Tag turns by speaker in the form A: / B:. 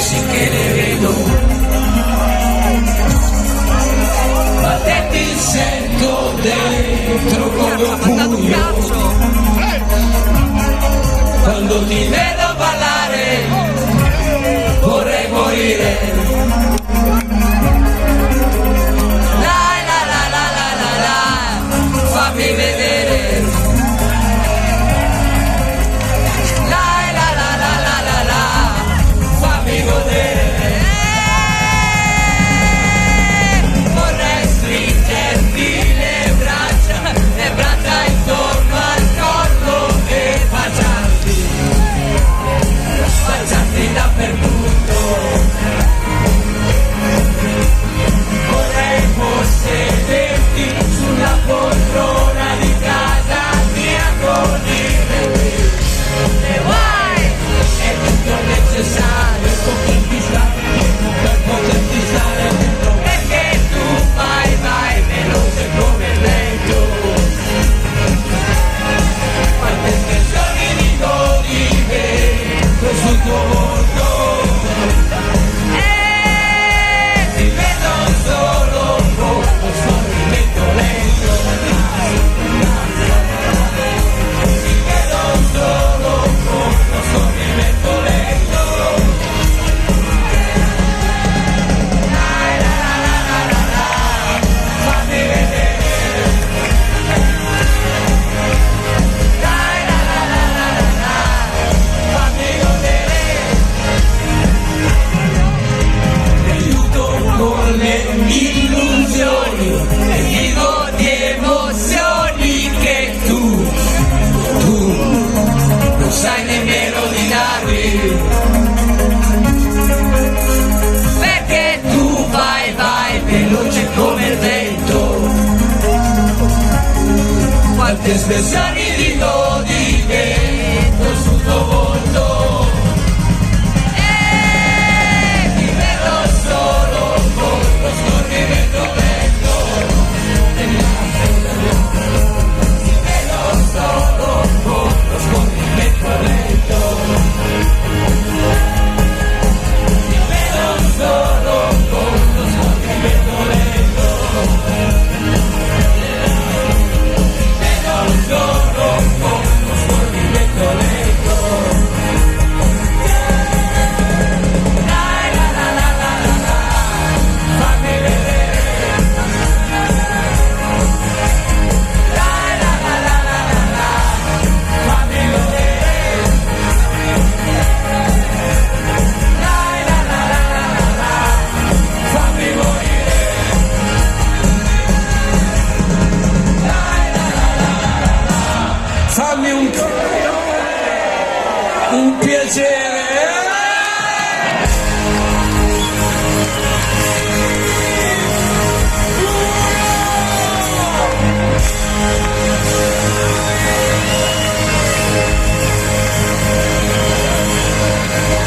A: sì che le vedo, ma te ti sento dentro come un pugno. Quando ti vedo ballare vorrei morire. La la la la la la la, fammi vedere. La la la la la la la, fammi godere. Vorrei stringerti le braccia intorno al collo e baciarti dappertutto. Vorrei possederti sulla poltrona di casa mia con il e vai, è tutto necessario per poterti stare dentro, perché tu vai veloce come il vento. Quante espressioni dico di me sul tuo volto, ti vedo solo con lo scorrimento lento, ti vedo solo con lo scorrimento lento. La la la la la la, fammi vedere. La la la la la la, fammi godere. Ti aiuto con le illusioni e vivo di emozioni che tu non sai nemmeno di darmi, perché tu vai veloce come il vento. Quante espressioni dico di vento sul tuo volto, ti vedo solo con lo scorrimento lento. Ti vedo solo con lo scorrimento lento. Ti vedo solo con lo scorrimento lento. Ti vedo solo con lo scorrimento lento. La la la la la la la, fammi vedere. La la la la la la la, fammi godere. La la la la la la, fammi morire. La la la la la la, fammi un piacere.